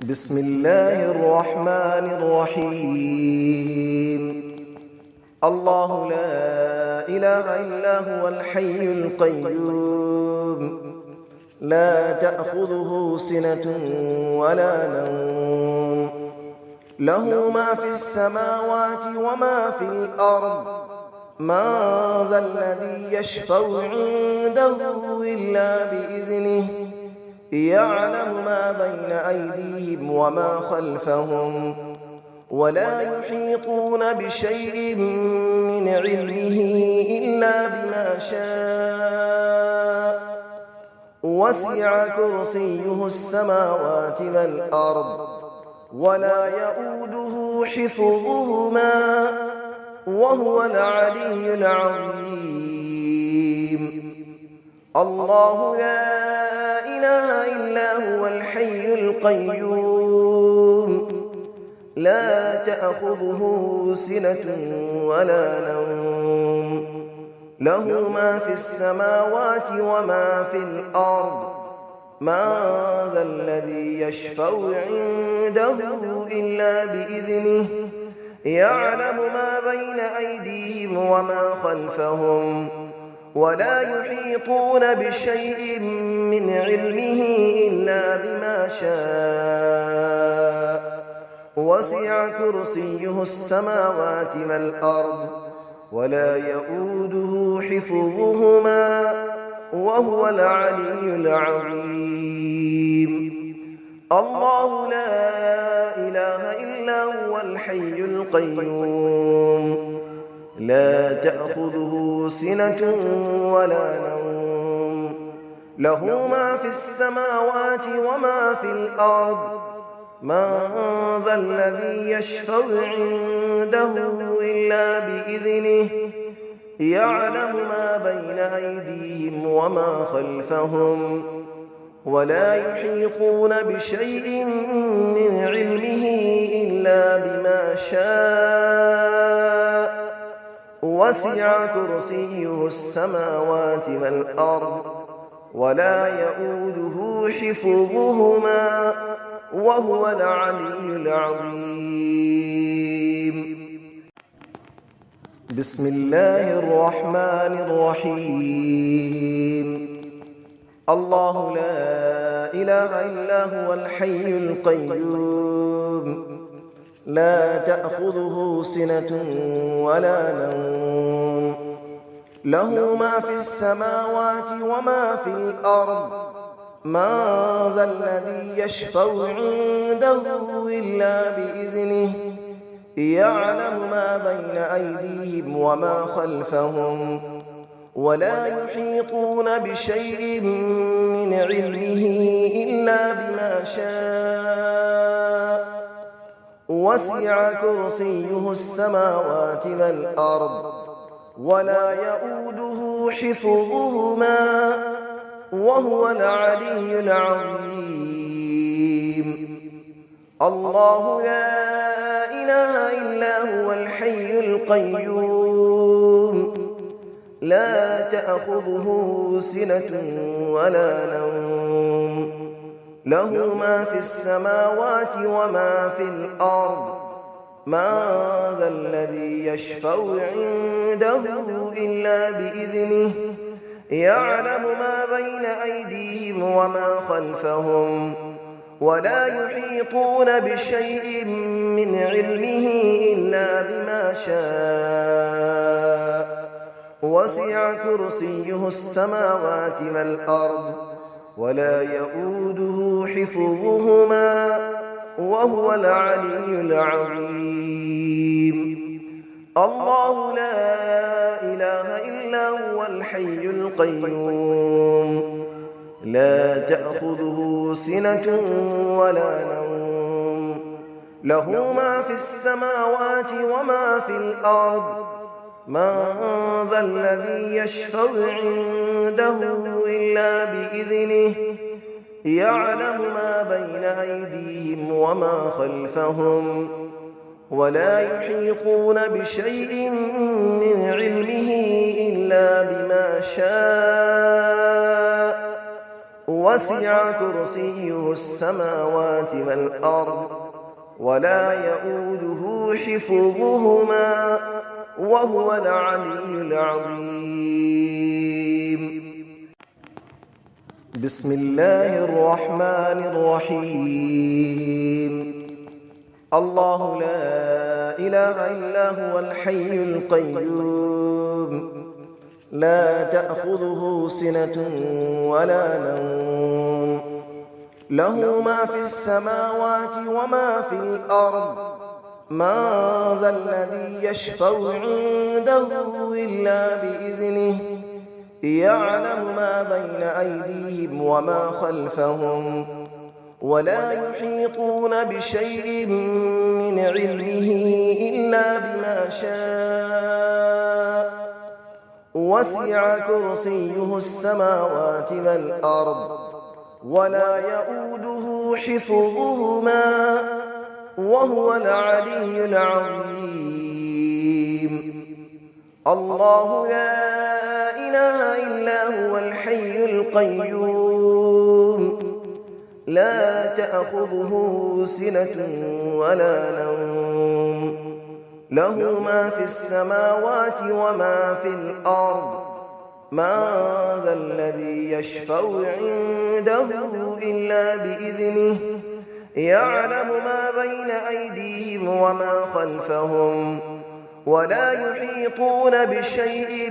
بسم الله الرحمن الرحيم. الله لا إله إلا هو الحي القيوم، لا تأخذه سنة ولا نوم، له ما في السماوات وما في الأرض. من ذا الذي يشفع عنده إلا بإذنه، يعلم ما بين أيديهم وما خلفهم، ولا يحيطون بشيء من علمه إلا بما شاء. وسع كرسيه السماوات والأرض، ولا يؤوده حفظهما، وهو العلي العظيم. الله لا إله إلا هو الحي القيوم، لا تأخذه سنة ولا نوم، له ما في السماوات وما في الأرض. من ذا الذي يشفع عنده إلا بإذنه، يعلم ما بين أيديهم وما خلفهم، ولا يحيطون بشيء من علمه إلا بما شاء. وسع كرسيه السماوات والأرض، ولا يؤوده حفظهما، وهو العلي العظيم. الله لا إله إلا هو الحي القيوم، لا تأخذه سنة ولا نوم، له ما في السماوات وما في الأرض. من ذا الذي يشفع عنده إلا بإذنه، يعلم ما بين أيديهم وما خلفهم، ولا يحيطون بشيء من علمه إلا بما شاء. وسع كرسيه السماوات والأرض، ولا يؤوده حفظهما، وهو العلي العظيم. بسم الله الرحمن الرحيم. الله لا إله إلا هو الحي القيوم، لا تأخذه سنة ولا نوم، له ما في السماوات وما في الأرض. من ذا الذي يشفع عنده إلا بإذنه، يعلم ما بين أيديهم وما خلفهم، ولا يحيطون بشيء من علمه إلا بما شاء. وسع كرسيه السماوات والأرض، ولا يؤوده حفظهما، وهو العلي العظيم. الله لا إله إلا هو الحي القيوم، لا تأخذه سنة ولا نوم، له ما في السماوات وما في الأرض. من ذا الذي يشفع عنده إلا بإذنه، يعلم ما بين أيديهم وما خلفهم، ولا يحيطون بشيء من علمه إلا بما شاء. وسع كرسيه السماوات والأرض، ولا يؤوده حفظهما، وهو العلي العظيم. الله لا إله إلا هو الحي القيوم، لا تأخذه سنة ولا نوم، له ما في السماوات وما في الأرض. من ذا الذي يشفع عنده إلا بإذنه، يعلم ما بين أيديهم وما خلفهم، ولا يحيطون بشيء من علمه إلا بما شاء. وسع كرسيه السماوات والأرض ولا يؤوده حفظهما وهو العلي العظيم. بسم الله الرحمن الرحيم. الله لا إله إلا هو الحي القيوم لا تأخذه سنة ولا نوم له ما في السماوات وما في الأرض من ذا الذي يشفع عنده إلا بإذنه يعلم ما بين أيديهم وما خلفهم ولا يحيطون بشيء من علمه إلا بما شاء وسع كرسيه السماوات والأرض ولا يؤوده حفظهما وهو العلي العظيم. الله لا إله إلا هو الحي القيوم لا تأخذه سنة ولا نوم له ما في السماوات وما في الأرض من ذا الذي يشفع عنده إلا بإذنه يعلم ما بين أيديهم وما خلفهم ولا يحيطون بشيء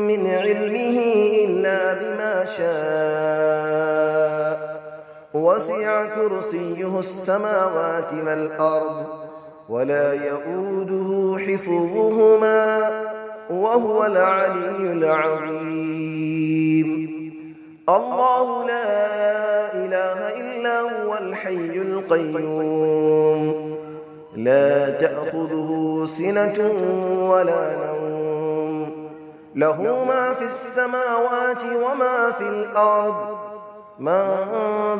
من علمه إلا بما شاء وسع كرسيه السماوات والأرض ولا يؤوده حفظهما وهو العلي العظيم. الله لا إله إلا هو الحي القيوم لا تأخذه سنة ولا نوم له ما في السماوات وما في الأرض من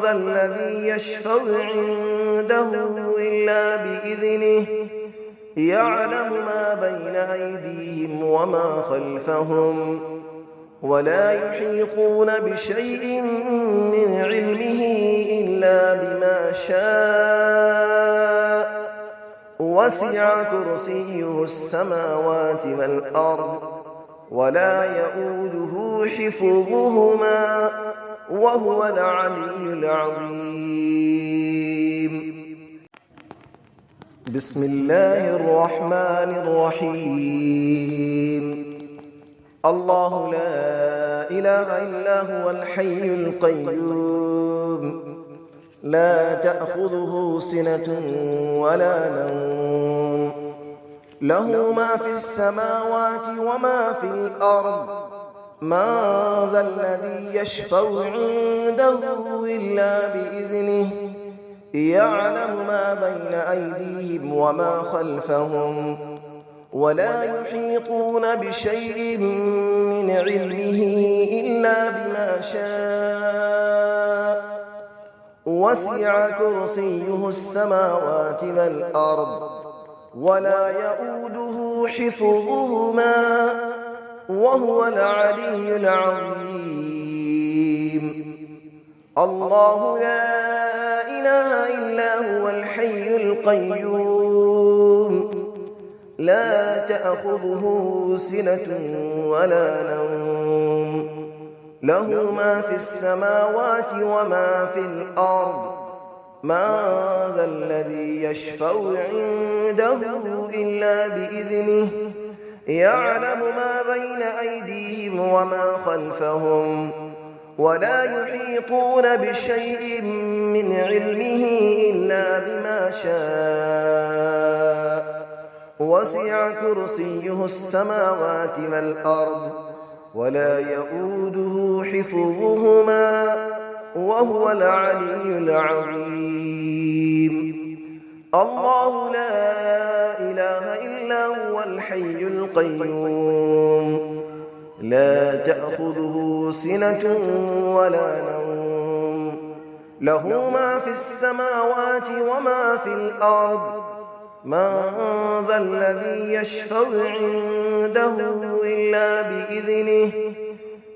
ذا الذي يشفع عنده إلا بإذنه يعلم ما بين أيديهم وما خلفهم ولا يحيطون بشيء من علمه إلا بما شاء وسع كرسيه السماوات والأرض ولا يؤوده حفظهما وهو العلي العظيم. بسم الله الرحمن الرحيم. الله لا إله إلا هو الحي القيوم لا تأخذه سنة ولا نوم له ما في السماوات وما في الأرض من ذا الذي يشفع عنده إلا بإذنه يعلم ما بين أيديهم وما خلفهم ولا يحيطون بشيء من علمه إلا بما شاء وسع كرسيه السماوات والأرض ولا يؤوده حفظهما وهو العلي العظيم. الله لا إله إلا هو الحي القيوم لا تأخذه سنة ولا نوم له ما في السماوات وما في الأرض من ذا الذي يشفع عنده إلا بإذنه يعلم ما بين أيديهم وما خلفهم ولا يحيطون بشيء من علمه إلا بما شاء وسع كرسيه السماوات والأرض ولا يؤوده حفظهما وهو العلي العظيم. الله لا إله إلا هو الحي القيوم لا تأخذه سنة ولا نوم له ما في السماوات وما في الأرض من ذا الذي يشفع عنده إلا بإذنه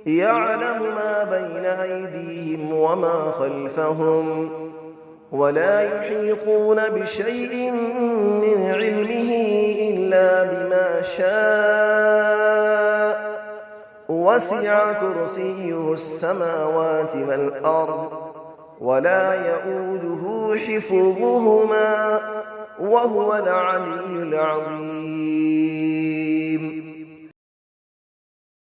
يعلم ما بين أيديهم وما خلفهم ولا يحيطون بشيء من علمه إلا بما شاء وسع كرسيه السماوات والأرض ولا يئوده حفظهما وهو العلي العظيم